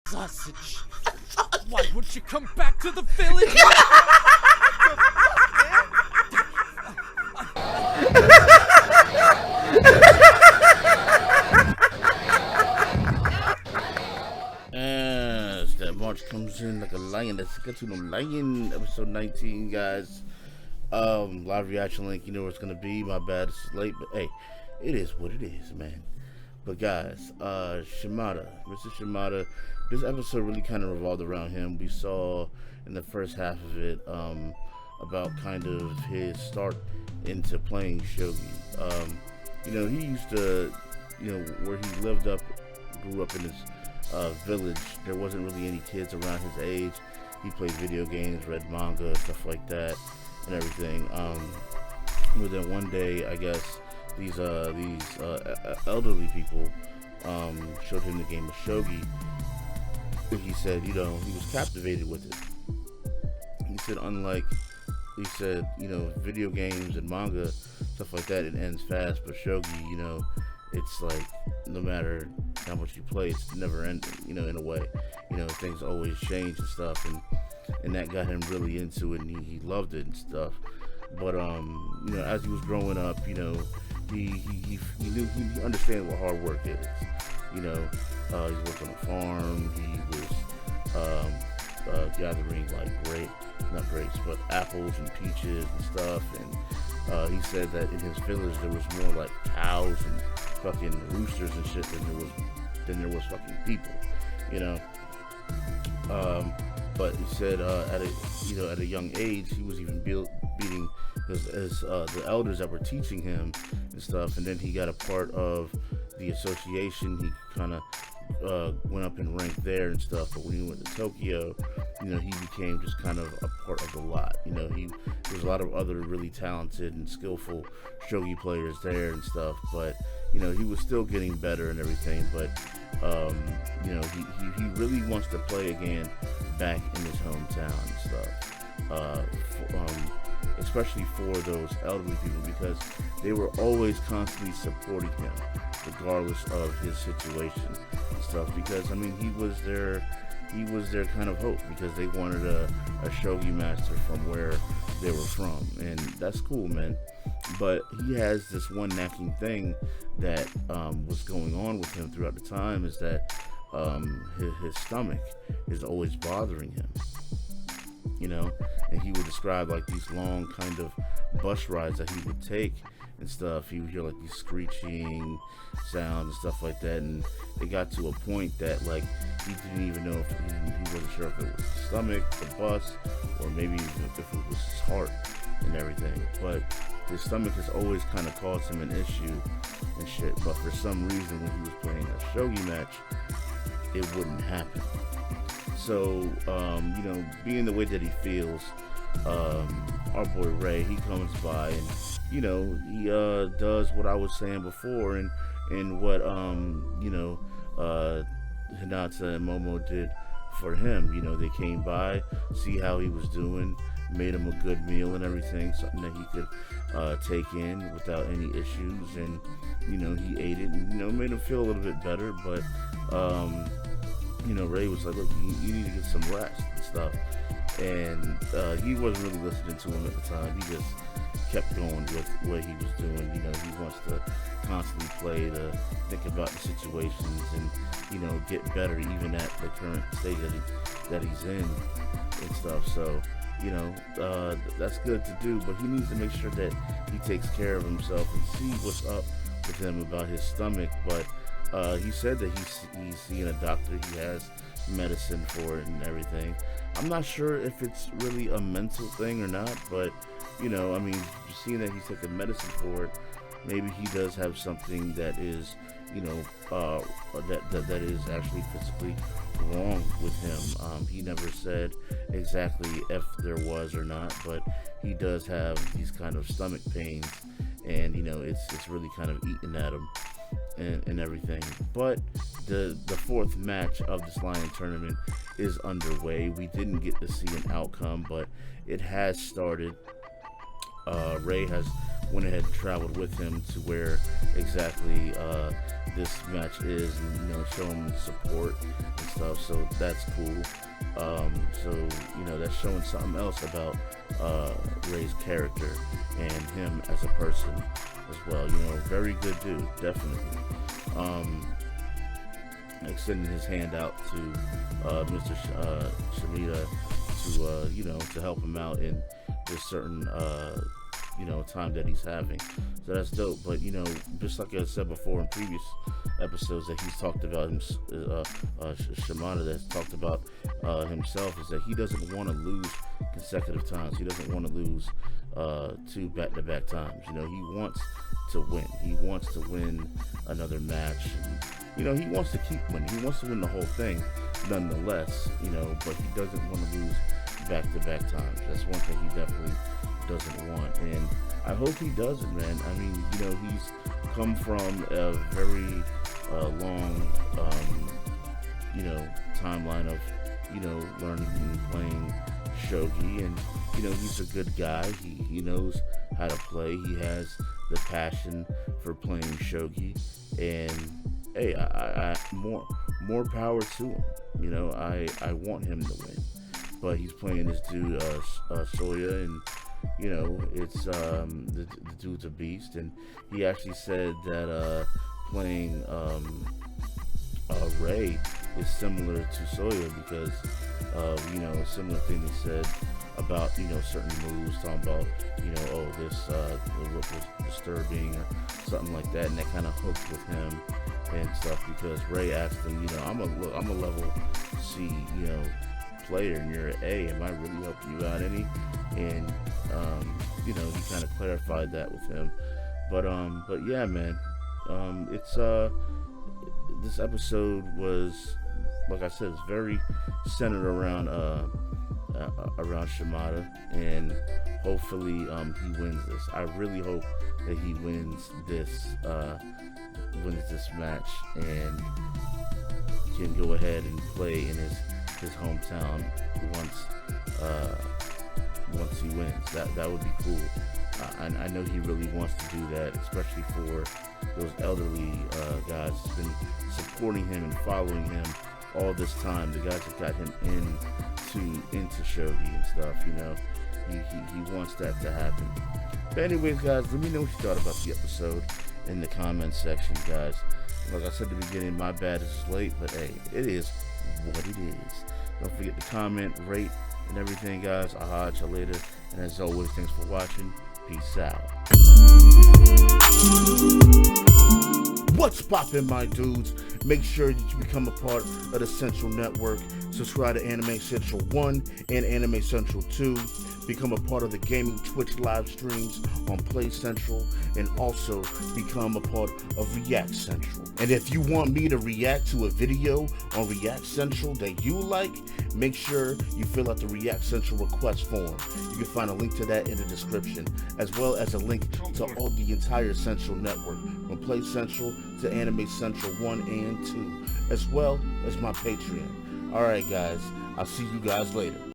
sausage. Why won't you come back to the village? As that March comes in like a lion, let's get to the lion. Episode 19, guys. Live reaction link. You know where it's gonna be. My bad, it's late, but hey, it is what it is, man. But guys, Mr. Shimada, this episode really kind of revolved around him. We saw in the first half of it about kind of his start into playing shogi. You know, he used to, you know, where he lived up, grew up in his village. There wasn't really any kids around his age. He played video games, read manga, stuff like that, and everything. But then one day, I guess these elderly people showed him the game of shogi. He said, you know, he was captivated with it. He said, you know, video games and manga, stuff like that, it ends fast, but shogi, you know, it's like no matter how much you play, it's never ending, you know, in a way. You know, things always change and stuff, and that got him really into it, and he loved it and stuff. But you know, as he was growing up, you know, he knew, he understood what hard work is. You know, he worked on a farm. He was gathering like not grapes, but apples and peaches and stuff. And he said that in his village there was more like cows and fucking roosters and shit than there was fucking people. You know. But he said at a young age he was even beating the elders that were teaching him and stuff. And then he got a part of the association. He kind of went up in rank there and stuff. But when he went to Tokyo, you know, he became just kind of a part of the lot. You know, there was a lot of other really talented and skillful shogi players there and stuff. But you know, he was still getting better and everything. But you know, he really wants to play again back in his hometown and stuff. Especially for those elderly people, because they were always constantly supporting him regardless of his situation and stuff. Because I mean, he was their kind of hope, because they wanted a shogi master from where they were from, and that's cool, man. But he has this one nagging thing that was going on with him throughout the time, is that his stomach is always bothering him. You know, and he would describe like these long kind of bus rides that he would take and stuff. He would hear like these screeching sounds and stuff like that, and it got to a point that like he didn't even know if he wasn't sure if it was his stomach, the bus, or maybe even if it was his heart and everything. But his stomach has always kind of caused him an issue and shit. But for some reason, when he was playing a shogi match, it wouldn't happen. So, you know, being the way that he feels, our boy Ray, he comes by and, you know, he does what I was saying before, and what, you know, Hinata and Momo did for him. You know, they came by, see how he was doing, made him a good meal and everything, something that he could take in without any issues, and, you know, he ate it, and, you know, made him feel a little bit better. But you know, Ray was like, look, you need to get some rest and stuff. And he wasn't really listening to him at the time. He just kept going with what he was doing. You know, he wants to constantly play, to think about the situations and, you know, get better even at the current stage that he's in and stuff. So, you know, that's good to do, but he needs to make sure that he takes care of himself and see what's up with him about his stomach. But he said that he's seeing a doctor. He has medicine for it and everything. I'm not sure if it's really a mental thing or not, but, you know, I mean, seeing that he's taking medicine for it, maybe he does have something that is, you know, that is actually physically wrong with him. He never said exactly if there was or not, but he does have these kind of stomach pains, and, you know, it's really kind of eating at him and everything. But the fourth match of this Lion tournament is underway. We didn't get to see an outcome, but it has started. Ray has went ahead and traveled with him to where exactly this match is, and show him support and stuff. So that's cool. So that's showing something else about Ray's character and him as a person as well. Very good dude, definitely. Extending his hand out to Mr. Shimida to help him out in this certain time that he's having. So that's dope. But just like I said before in previous episodes that he's talked about Shimada that's talked about himself, is that he doesn't want to lose consecutive times. He doesn't want to lose 2 back-to-back times. He wants to win. He wants to win another match. And, he wants to keep winning. He wants to win the whole thing nonetheless, but he doesn't want to lose back-to-back times. That's one thing he definitely doesn't want, and I hope he does it, man. I mean, he's come from a very long, timeline of, learning and playing shogi, and he's a good guy. He knows how to play. He has the passion for playing shogi, and hey, I more power to him. I want him to win, but he's playing this dude Soya, and it's the dude's a beast, and he actually said that playing Ray is similar to Soya because a similar thing they said about certain moves, talking about this the look was disturbing or something like that, and that kind of hooked with him and stuff, because Ray asked him, I'm a level C player and you're an A, am I really helping you out any? And he kind of clarified that with him, but yeah, man, it's this episode was, like I said, it's very centered around Shimada, and hopefully he wins this. I really hope that he wins this match and can go ahead and play in his hometown once he wins. That would be cool. I know he really wants to do that, especially for those elderly guys who've been supporting him and following him all this time. The guys that got him into shogi and stuff. He wants that to happen. But anyways, guys, let me know what you thought about the episode in the comments section, guys. Like I said at the beginning, my bad, it's late, but hey, it is what it is. Don't forget to comment, rate, and everything, guys. I'll holler at you later. And as always, thanks for watching. Peace out. What's poppin', my dudes? Make sure that you become a part of the Central Network. Subscribe to AnimeCenTruL 1 and AnimeCenTruL 2. Become a part of the gaming Twitch live streams on Play Central, and also become a part of React Central. And if you want me to react to a video on React Central that you like, make sure you fill out the React Central request form. You can find a link to that in the description, as well as a link to all the entire Central Network, from Play Central to AnimeCenTruL 1 and 2, as well as my Patreon. Alright, guys, I'll see you guys later.